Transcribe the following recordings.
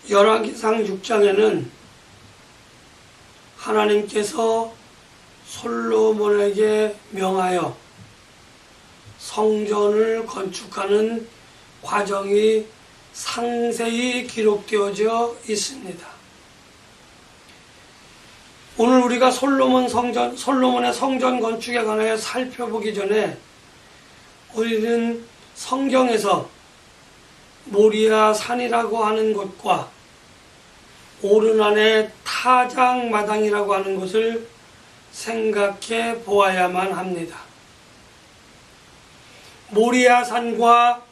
열왕기상 6장에는 하나님께서 솔로몬에게 명하여 성전을 건축하는 과정이 상세히 기록되어져 있습니다. 오늘 우리가 솔로몬의 성전 건축에 관하여 살펴보기 전에 우리는 성경에서 모리아 산이라고 하는 곳과 오르난의 타작마당이라고 하는 곳을 생각해 보아야만 합니다. 모리아 산과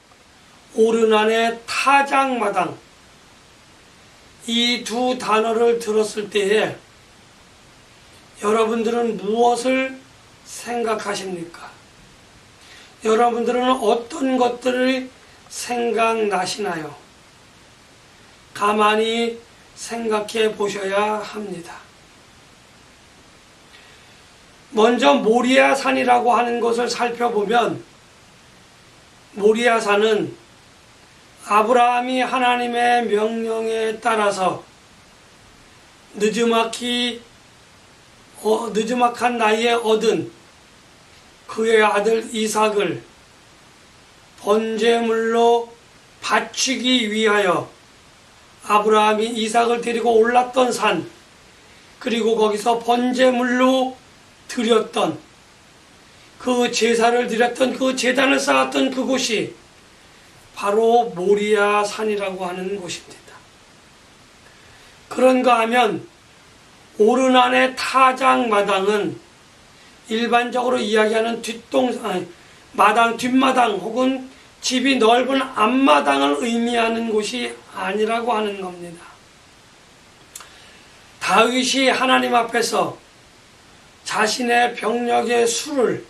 오르난의 타작마당, 이 두 단어를 들었을 때에 여러분들은 무엇을 생각하십니까? 여러분들은 어떤 것들이 생각나시나요? 가만히 생각해 보셔야 합니다. 먼저 모리아 산이라고 하는 것을 살펴보면, 모리아 산은 아브라함이 하나님의 명령에 따라서 느지막한 나이에 얻은 그의 아들 이삭을 번제물로 바치기 위하여 아브라함이 이삭을 데리고 올랐던 산, 그리고 거기서 번제물로 드렸던 그 제사를 드렸던 그 제단을 쌓았던 그곳이 바로 모리아 산이라고 하는 곳입니다. 그런가 하면 오르난의 타작마당은 일반적으로 이야기하는 뒷마당 혹은 집이 넓은 앞마당을 의미하는 곳이 아니라고 하는 겁니다. 다윗이 하나님 앞에서 자신의 병력의 수를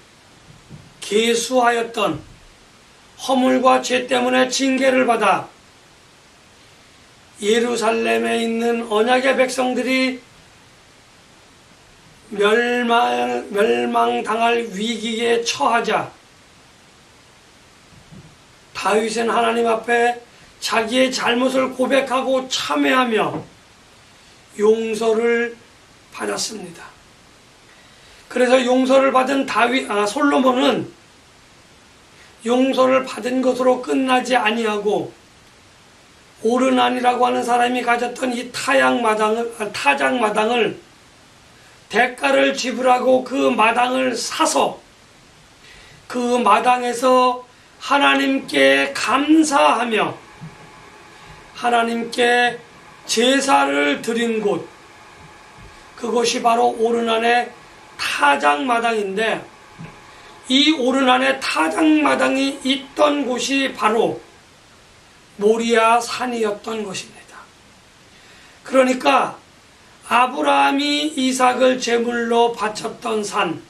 계수하였던 허물과 죄 때문에 징계를 받아 예루살렘에 있는 언약의 백성들이 멸망당할 위기에 처하자 다윗은 하나님 앞에 자기의 잘못을 고백하고 참회하며 용서를 받았습니다. 그래서 용서를 받은 솔로몬은 용서를 받은 것으로 끝나지 아니하고 오르난이라고 하는 사람이 가졌던 이 타작마당을 대가를 지불하고 그 마당을 사서 그 마당에서 하나님께 감사하며 하나님께 제사를 드린 곳, 그것이 바로 오르난의 타작마당인데, 이 오르난의 타작마당이 있던 곳이 바로 모리아 산이었던 것입니다. 그러니까 아브라함이 이삭을 제물로 바쳤던 산,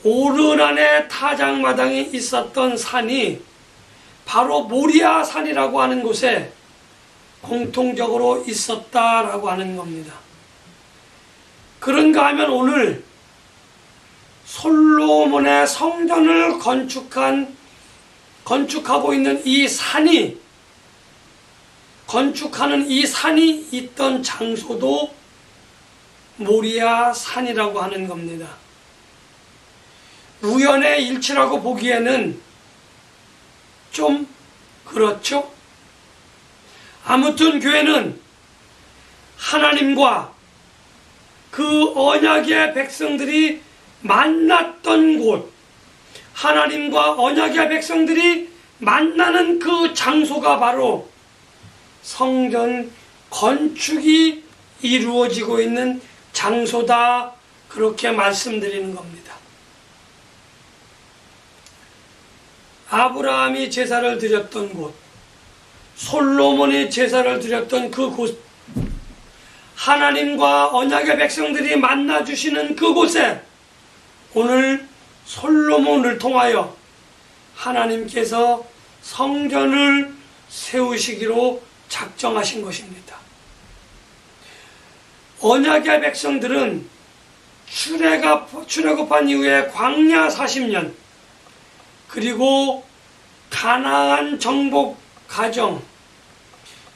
오르난의 타작마당이 있었던 산이 바로 모리아 산이라고 하는 곳에 공통적으로 있었다라고 하는 겁니다. 그런가 하면 오늘 솔로몬의 성전을 건축하고 있는 건축하는 이 산이 있던 장소도 모리아 산이라고 하는 겁니다. 우연의 일치라고 보기에는 좀 그렇죠? 아무튼 교회는 하나님과 그 언약의 백성들이 만났던 곳, 하나님과 언약의 백성들이 만나는 그 장소가 바로 성전 건축이 이루어지고 있는 장소다, 그렇게 말씀드리는 겁니다. 아브라함이 제사를 드렸던 곳, 솔로몬이 제사를 드렸던 그 곳, 하나님과 언약의 백성들이 만나주시는 그곳에 오늘 솔로몬을 통하여 하나님께서 성전을 세우시기로 작정하신 것입니다. 언약의 백성들은 출애굽한 이후에 광야 40년, 그리고 가나안 정복 과정,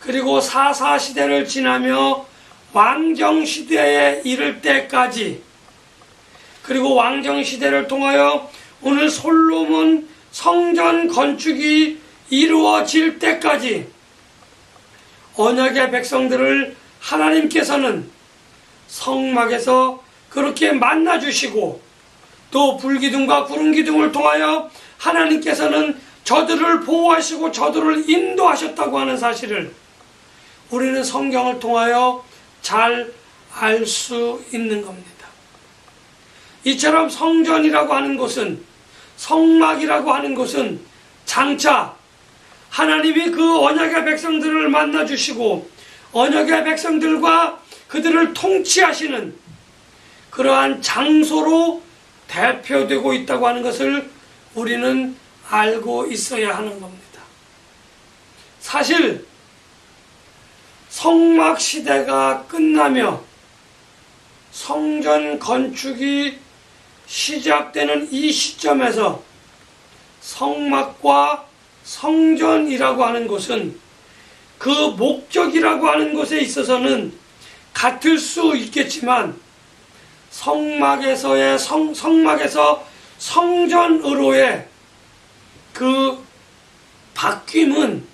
그리고 사사시대를 지나며 왕정시대에 이를 때까지, 그리고 왕정시대를 통하여 오늘 솔로몬 성전 건축이 이루어질 때까지 언약의 백성들을 하나님께서는 성막에서 그렇게 만나주시고, 또 불기둥과 구름기둥을 통하여 하나님께서는 저들을 보호하시고 저들을 인도하셨다고 하는 사실을 우리는 성경을 통하여 잘 알 수 있는 겁니다. 이처럼 성전이라고 하는 곳은, 성막이라고 하는 곳은 장차 하나님이 그 언약의 백성들을 만나주시고 언약의 백성들과 그들을 통치하시는 그러한 장소로 대표되고 있다고 하는 것을 우리는 알고 있어야 하는 겁니다. 사실 성막 시대가 끝나며 성전 건축이 시작되는 이 시점에서 성막과 성전이라고 하는 것은 그 목적이라고 하는 것에 있어서는 같을 수 있겠지만, 성막에서 성전으로의 그 바뀜은,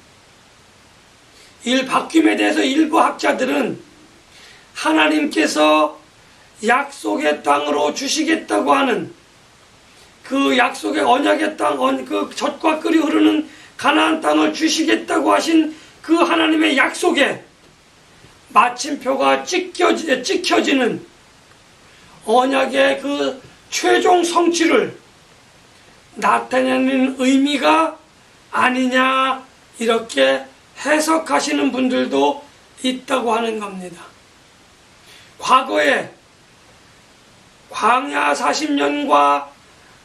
바뀜에 대해서 일부 학자들은 하나님께서 약속의 땅으로 주시겠다고 하는 그 약속의 언약의 땅, 그 젖과 꿀이 흐르는 가나안 땅을 주시겠다고 하신 그 하나님의 약속에 마침표가 찍혀지는 언약의 그 최종 성취를 나타내는 의미가 아니냐, 이렇게 해석하시는 분들도 있다고 하는 겁니다. 과거에 광야 40년과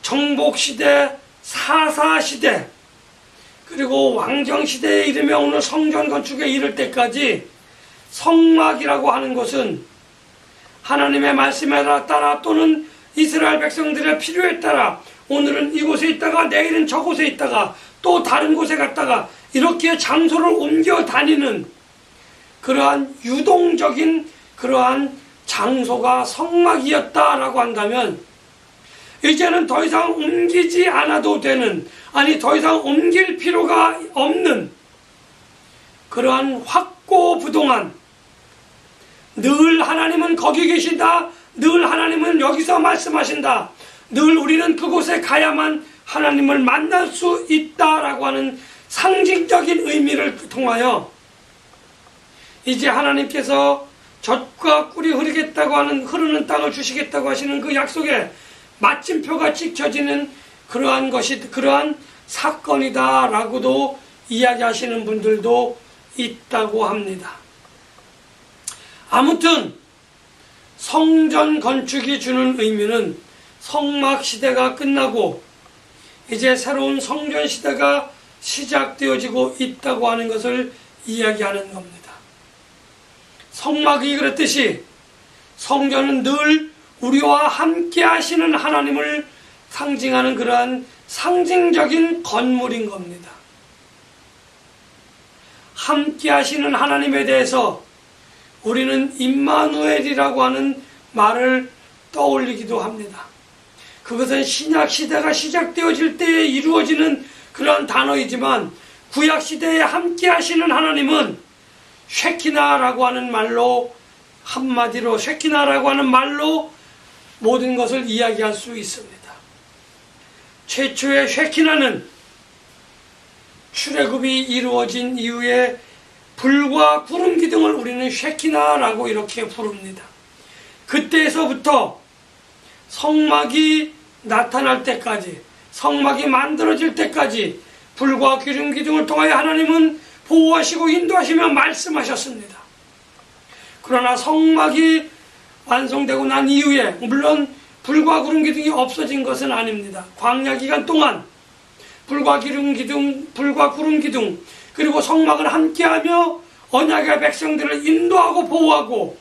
정복시대, 사사시대, 그리고 왕정시대에 이르며 오늘 성전 건축에 이를 때까지 성막이라고 하는 것은 하나님의 말씀에 따라 또는 이스라엘 백성들의 필요에 따라 오늘은 이곳에 있다가 내일은 저곳에 있다가 또 다른 곳에 갔다가 이렇게 장소를 옮겨 다니는 그러한 유동적인 그러한 장소가 성막이었다라고 한다면, 이제는 더 이상 옮기지 않아도 되는, 아니 더 이상 옮길 필요가 없는 그러한 확고부동한, 늘 하나님은 거기 계신다, 늘 하나님은 여기서 말씀하신다, 늘 우리는 그곳에 가야만 하나님을 만날 수 있다라고 하는 상징적인 의미를 통하여 이제 하나님께서 젖과 꿀이 흐르겠다고 하는, 흐르는 땅을 주시겠다고 하시는 그 약속에 마침표가 찍혀지는 그러한 것이, 그러한 사건이다라고도 이야기하시는 분들도 있다고 합니다. 아무튼 성전 건축이 주는 의미는 성막 시대가 끝나고 이제 새로운 성전 시대가 시작되어지고 있다고 하는 것을 이야기하는 겁니다. 성막이 그랬듯이 성전은 늘 우리와 함께 하시는 하나님을 상징하는 그러한 상징적인 건물인 겁니다. 함께 하시는 하나님에 대해서 우리는 임마누엘이라고 하는 말을 떠올리기도 합니다. 그것은 신약 시대가 시작되어질 때에 이루어지는 그런 단어이지만, 구약 시대에 함께 하시는 하나님은 쉐키나라고 하는 말로, 한마디로 쉐키나라고 하는 말로 모든 것을 이야기할 수 있습니다. 최초의 쉐키나는 출애굽이 이루어진 이후에 불과 구름 기둥을 우리는 쉐키나라고 이렇게 부릅니다. 그때에서부터 성막이 나타날 때까지, 성막이 만들어질 때까지 불과 구름 기둥을 통하여 하나님은 보호하시고 인도하시며 말씀하셨습니다. 그러나 성막이 완성되고 난 이후에, 물론 불과 구름 기둥이 없어진 것은 아닙니다. 광야 기간 동안 불과 구름 기둥 그리고 성막을 함께하며 언약의 백성들을 인도하고 보호하고,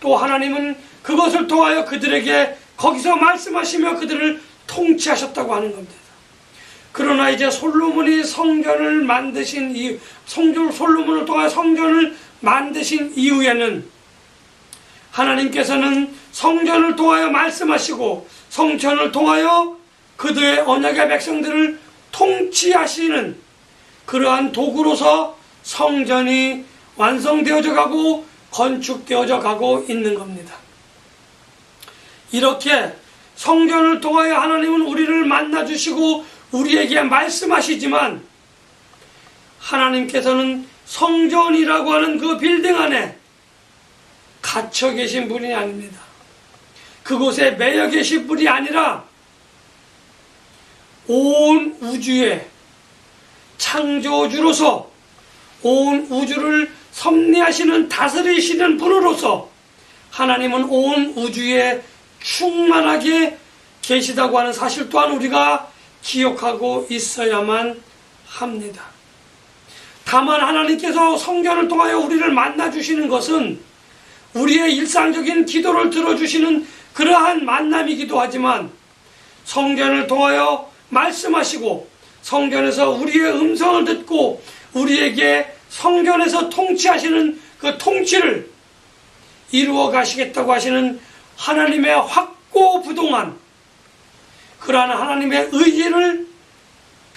또 하나님은 그것을 통하여 그들에게 거기서 말씀하시며 그들을 통치하셨다고 하는 겁니다. 그러나 이제 솔로몬이 성전을 만드신 이유, 솔로몬을 통해 성전을 만드신 이후에는 하나님께서는 성전을 통하여 말씀하시고 성전을 통하여 그들의 언약의 백성들을 통치하시는 그러한 도구로서 성전이 완성되어져 가고 건축되어져 가고 있는 겁니다. 이렇게 성전을 통하여 하나님은 우리를 만나주시고 우리에게 말씀하시지만 하나님께서는 성전이라고 하는 그 빌딩 안에 갇혀 계신 분이 아닙니다. 그곳에 매여 계신 분이 아니라 온 우주의 창조주로서 온 우주를 섭리하시는 다스리시는 분으로서 하나님은 온 우주에 충만하게 계시다고 하는 사실 또한 우리가 기억하고 있어야만 합니다. 다만 하나님께서 성전을 통하여 우리를 만나주시는 것은 우리의 일상적인 기도를 들어주시는 그러한 만남이기도 하지만 성전을 통하여 말씀하시고 성전에서 우리의 음성을 듣고 우리에게 성전에서 통치하시는 그 통치를 이루어 가시겠다고 하시는 하나님의 확고부동한 그러한 하나님의 의지를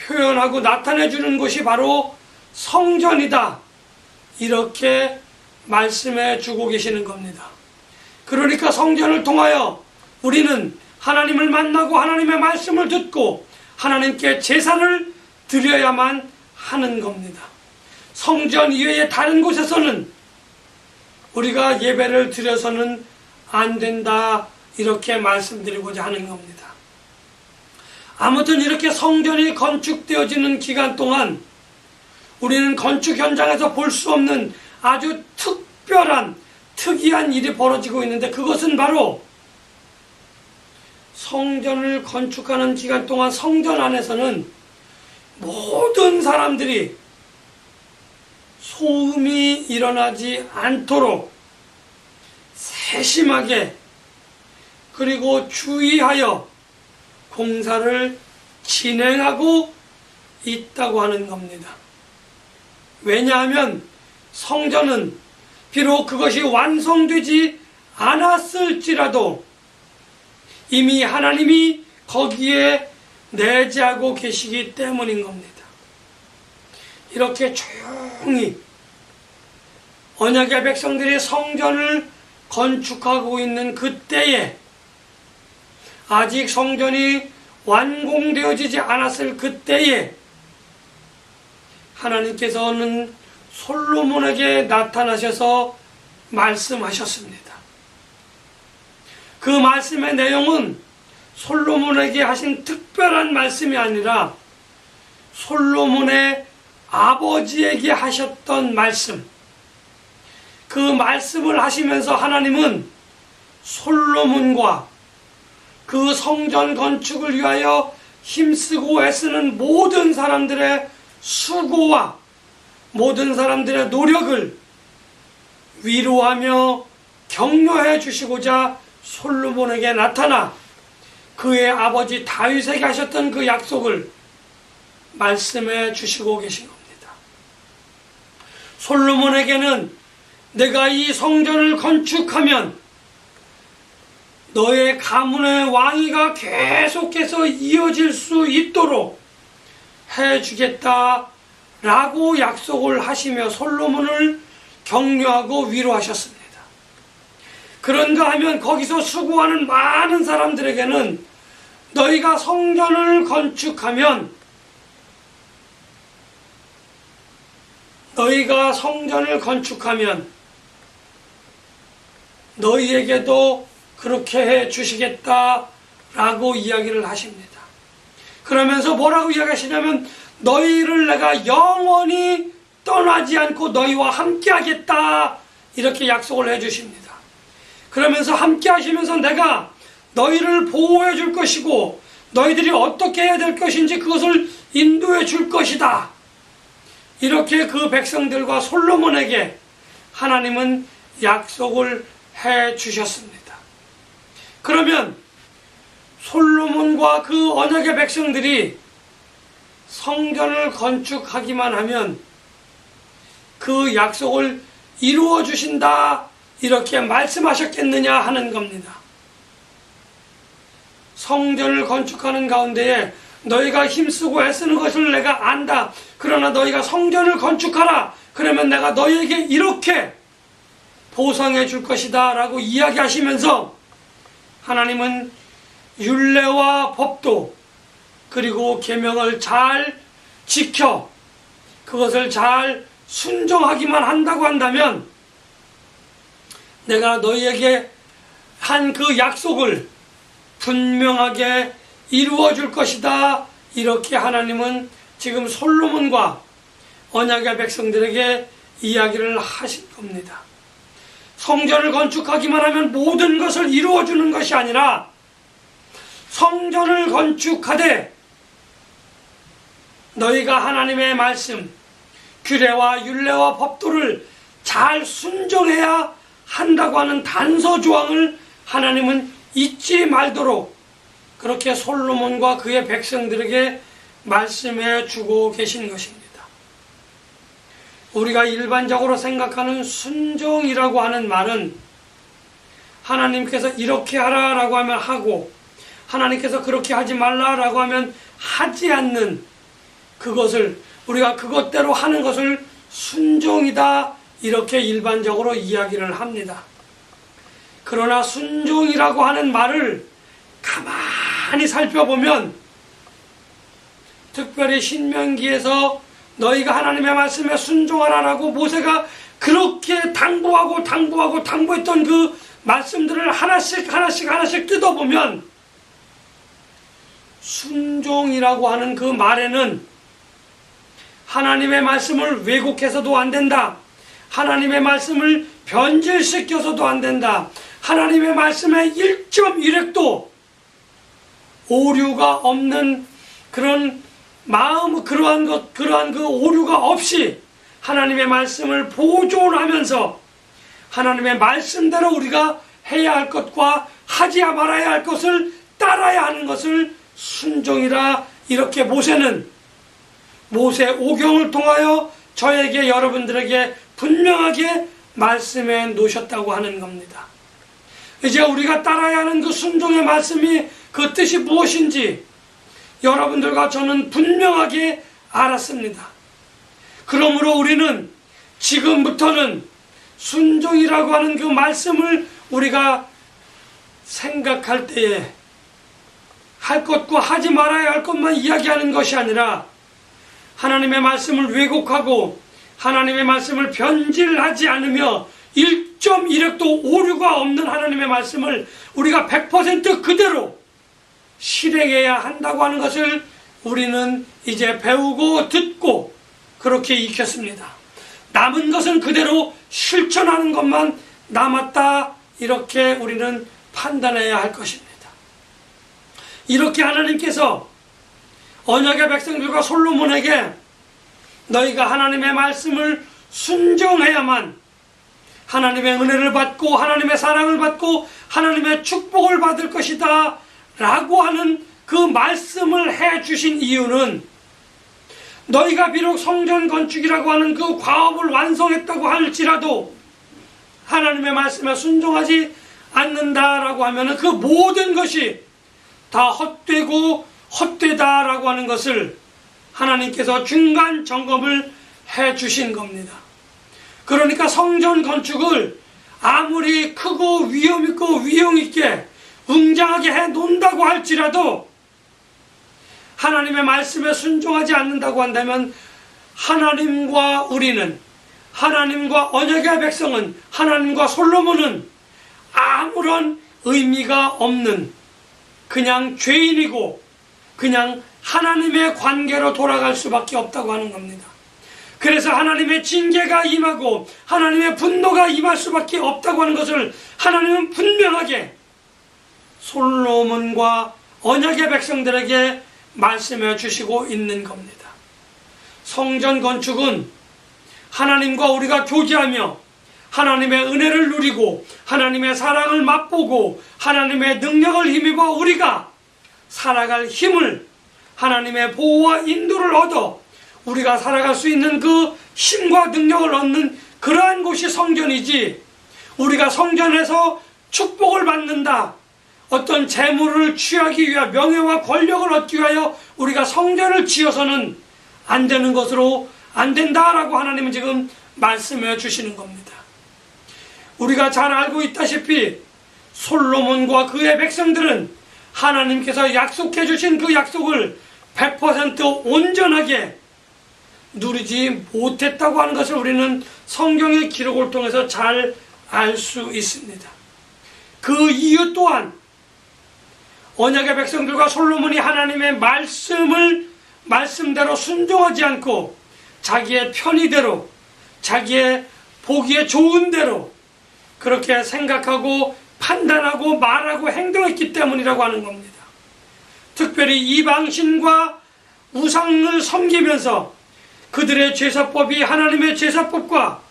표현하고 나타내 주는 것이 바로 성전이다. 이렇게 말씀해 주고 계시는 겁니다. 그러니까 성전을 통하여 우리는 하나님을 만나고 하나님의 말씀을 듣고 하나님께 제사를 드려야만 하는 겁니다. 성전 이외의 다른 곳에서는 우리가 예배를 드려서는 안 된다. 이렇게 말씀드리고자 하는 겁니다. 아무튼 이렇게 성전이 건축되어지는 기간 동안 우리는 건축 현장에서 볼 수 없는 아주 특별한 특이한 일이 벌어지고 있는데 그것은 바로 성전을 건축하는 기간 동안 성전 안에서는 모든 사람들이 소음이 일어나지 않도록 세심하게 그리고 주의하여 공사를 진행하고 있다고 하는 겁니다. 왜냐하면 성전은 비록 그것이 완성되지 않았을지라도 이미 하나님이 거기에 내재하고 계시기 때문인 겁니다. 이렇게 조용히 언약의 백성들이 성전을 건축하고 있는 그때에 아직 성전이 완공되어지지 않았을 그때에 하나님께서는 솔로몬에게 나타나셔서 말씀하셨습니다. 그 말씀의 내용은 솔로몬에게 하신 특별한 말씀이 아니라 솔로몬의 아버지에게 하셨던 말씀, 그 말씀을 하시면서 하나님은 솔로몬과 그 성전 건축을 위하여 힘쓰고 애쓰는 모든 사람들의 수고와 모든 사람들의 노력을 위로하며 격려해 주시고자 솔로몬에게 나타나 그의 아버지 다윗에게 하셨던 그 약속을 말씀해 주시고 계신 겁니다. 솔로몬에게는 내가 이 성전을 건축하면 너의 가문의 왕위가 계속해서 이어질 수 있도록 해주겠다 라고 약속을 하시며 솔로몬을 격려하고 위로하셨습니다. 그런가 하면 거기서 수고하는 많은 사람들에게는 너희가 성전을 건축하면 너희에게도 그렇게 해 주시겠다라고 이야기를 하십니다. 그러면서 뭐라고 이야기하시냐면 너희를 내가 영원히 떠나지 않고 너희와 함께 하겠다 이렇게 약속을 해 주십니다. 그러면서 함께 하시면서 내가 너희를 보호해 줄 것이고 너희들이 어떻게 해야 될 것인지 그것을 인도해 줄 것이다. 이렇게 그 백성들과 솔로몬에게 하나님은 약속을 해 주셨습니다. 그러면 솔로몬과 그 언약의 백성들이 성전을 건축하기만 하면 그 약속을 이루어 주신다 이렇게 말씀하셨겠느냐 하는 겁니다. 성전을 건축하는 가운데에 너희가 힘쓰고 애쓰는 것을 내가 안다. 그러나 너희가 성전을 건축하라. 그러면 내가 너희에게 이렇게 보상해 줄 것이다 라고 이야기하시면서 하나님은 율례와 법도 그리고 계명을 잘 지켜 그것을 잘 순종하기만 한다고 한다면 내가 너희에게 한 그 약속을 분명하게 이루어 줄 것이다. 이렇게 하나님은 지금 솔로몬과 언약의 백성들에게 이야기를 하신 겁니다. 성전을 건축하기만 하면 모든 것을 이루어 주는 것이 아니라 성전을 건축하되 너희가 하나님의 말씀, 규례와 율례와 법도를 잘 순종해야 한다고 하는 단서 조항을 하나님은 잊지 말도록 그렇게 솔로몬과 그의 백성들에게 말씀해 주고 계신 것입니다. 우리가 일반적으로 생각하는 순종이라고 하는 말은 하나님께서 이렇게 하라라고 하면 하고 하나님께서 그렇게 하지 말라라고 하면 하지 않는 그것을 우리가 그것대로 하는 것을 순종이다 이렇게 일반적으로 이야기를 합니다. 그러나 순종이라고 하는 말을 가만히 살펴보면 특별히 신명기에서 너희가 하나님의 말씀에 순종하라라고 모세가 그렇게 당부했던 그 말씀들을 하나씩 뜯어보면 순종이라고 하는 그 말에는 하나님의 말씀을 왜곡해서도 안 된다. 하나님의 말씀을 변질시켜서도 안 된다. 하나님의 말씀에 1.1획도 오류가 없는 그런 마음, 그러한 그 오류가 없이 하나님의 말씀을 보존하면서 하나님의 말씀대로 우리가 해야 할 것과 하지 말아야 할 것을 따라야 하는 것을 순종이라 이렇게 모세는 모세 오경을 통하여 저에게 여러분들에게 분명하게 말씀해 놓으셨다고 하는 겁니다. 이제 우리가 따라야 하는 그 순종의 말씀이 그 뜻이 무엇인지 여러분들과 저는 분명하게 알았습니다. 그러므로 우리는 지금부터는 순종이라고 하는 그 말씀을 우리가 생각할 때에 할 것과 하지 말아야 할 것만 이야기하는 것이 아니라 하나님의 말씀을 왜곡하고 하나님의 말씀을 변질하지 않으며 1.1획도 오류가 없는 하나님의 말씀을 우리가 100% 그대로 실행해야 한다고 하는 것을 우리는 이제 배우고 듣고 그렇게 익혔습니다. 남은 것은 그대로 실천하는 것만 남았다 이렇게 우리는 판단해야 할 것입니다. 이렇게 하나님께서 언약의 백성들과 솔로몬에게 너희가 하나님의 말씀을 순종해야만 하나님의 은혜를 받고 하나님의 사랑을 받고 하나님의 축복을 받을 것이다 라고 하는 그 말씀을 해주신 이유는 너희가 비록 성전 건축이라고 하는 그 과업을 완성했다고 할지라도 하나님의 말씀에 순종하지 않는다라고 하면 그 모든 것이 다 헛되고 헛되다라고 하는 것을 하나님께서 중간 점검을 해주신 겁니다. 그러니까 성전 건축을 아무리 크고 위험있고 위용있게 웅장하게 해 놓는다고 할지라도 하나님의 말씀에 순종하지 않는다고 한다면 하나님과 우리는 하나님과 언약의 백성은 하나님과 솔로몬은 아무런 의미가 없는 그냥 죄인이고 그냥 하나님의 관계로 돌아갈 수밖에 없다고 하는 겁니다. 그래서 하나님의 징계가 임하고 하나님의 분노가 임할 수밖에 없다고 하는 것을 하나님은 분명하게 솔로몬과 언약의 백성들에게 말씀해 주시고 있는 겁니다. 성전 건축은 하나님과 우리가 교제하며 하나님의 은혜를 누리고 하나님의 사랑을 맛보고 하나님의 능력을 힘입어 우리가 살아갈 힘을 하나님의 보호와 인도를 얻어 우리가 살아갈 수 있는 그 힘과 능력을 얻는 그러한 곳이 성전이지, 우리가 성전에서 축복을 받는다, 어떤 재물을 취하기 위하여 명예와 권력을 얻기 위하여 우리가 성전을 지어서는 안 되는 것으로 안 된다라고 하나님은 지금 말씀해 주시는 겁니다. 우리가 잘 알고 있다시피 솔로몬과 그의 백성들은 하나님께서 약속해 주신 그 약속을 100% 온전하게 누리지 못했다고 하는 것을 우리는 성경의 기록을 통해서 잘 알 수 있습니다. 그 이유 또한 언약의 백성들과 솔로몬이 하나님의 말씀대로 순종하지 않고 자기의 편의대로, 자기의 보기에 좋은 대로 그렇게 생각하고 판단하고 말하고 행동했기 때문이라고 하는 겁니다. 특별히 이방신과 우상을 섬기면서 그들의 제사법이 하나님의 제사법과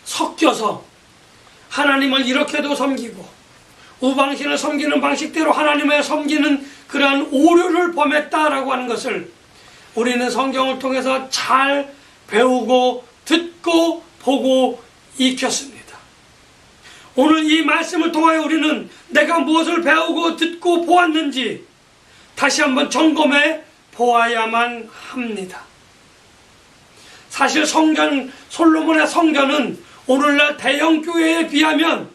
섞여서 하나님을 이렇게도 섬기고 우방신을 섬기는 방식대로 하나님을 섬기는 그러한 오류를 범했다라고 하는 것을 우리는 성경을 통해서 잘 배우고 듣고 보고 익혔습니다. 오늘 이 말씀을 통하여 우리는 내가 무엇을 배우고 듣고 보았는지 다시 한번 점검해 보아야만 합니다. 사실 솔로몬의 성전은 오늘날 대형 교회에 비하면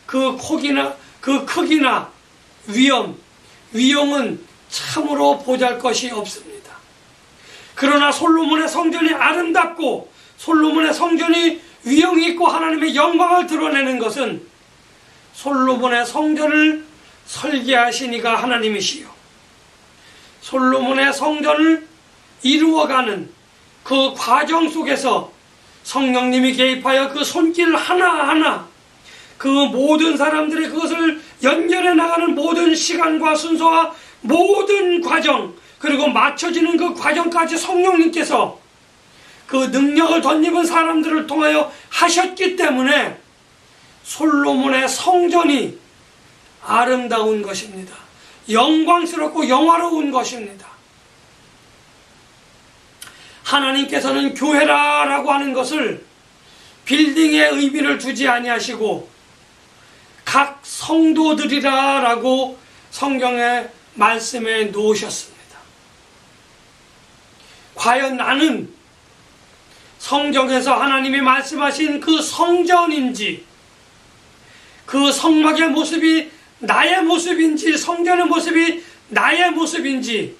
그 크기나 위용은 참으로 보잘것이 없습니다. 그러나 솔로몬의 성전이 아름답고 솔로몬의 성전이 위용이 있고 하나님의 영광을 드러내는 것은 솔로몬의 성전을 설계하신 이가 하나님이시요, 솔로몬의 성전을 이루어가는 그 과정 속에서 성령님이 개입하여 그 손길 하나하나 그 모든 사람들의 그것을 연결해 나가는 모든 시간과 순서와 모든 과정, 그리고 맞춰지는 그 과정까지 성령님께서 그 능력을 덧입은 사람들을 통하여 하셨기 때문에 솔로몬의 성전이 아름다운 것입니다. 영광스럽고 영화로운 것입니다. 하나님께서는 교회라고 하는 것을 빌딩의 의미를 두지 아니하시고 각 성도들이라고 성경의 말씀에 놓으셨습니다. 과연 나는 성경에서 하나님이 말씀하신 그 성전인지, 그 성막의 모습이 나의 모습인지, 성전의 모습이 나의 모습인지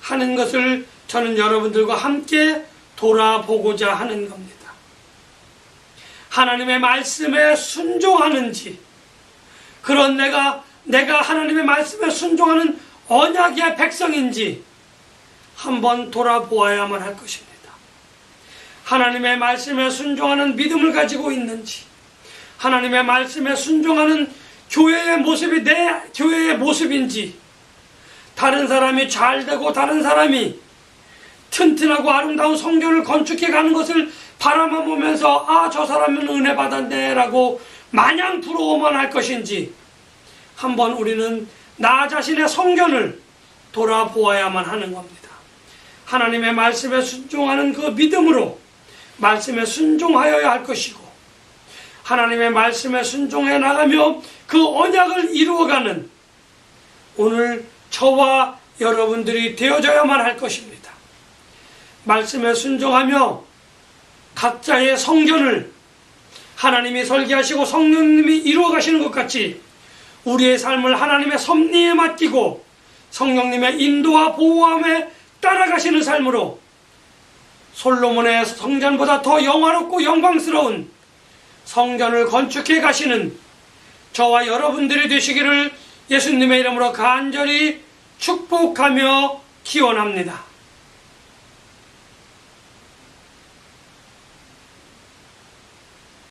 하는 것을 저는 여러분들과 함께 돌아보고자 하는 겁니다. 하나님의 말씀에 순종하는지, 그런 내가 하나님의 말씀에 순종하는 언약의 백성인지 한번 돌아보아야만 할 것입니다. 하나님의 말씀에 순종하는 믿음을 가지고 있는지, 하나님의 말씀에 순종하는 교회의 모습이 내 교회의 모습인지, 다른 사람이 잘되고 다른 사람이 튼튼하고 아름다운 성전을 건축해 가는 것을 바라만 보면서 아, 저 사람은 은혜 받았네 라고 마냥 부러워만 할 것인지 한번 우리는 나 자신의 성전을 돌아보아야만 하는 겁니다. 하나님의 말씀에 순종하는 그 믿음으로 말씀에 순종하여야 할 것이고, 하나님의 말씀에 순종해 나가며 그 언약을 이루어가는 오늘 저와 여러분들이 되어져야만 할 것입니다. 말씀에 순종하며 각자의 성전을 하나님이 설계하시고 성령님이 이루어 가시는 것 같이 우리의 삶을 하나님의 섭리에 맡기고 성령님의 인도와 보호함에 따라가시는 삶으로 솔로몬의 성전보다 더 영화롭고 영광스러운 성전을 건축해 가시는 저와 여러분들이 되시기를 예수님의 이름으로 간절히 축복하며 기원합니다.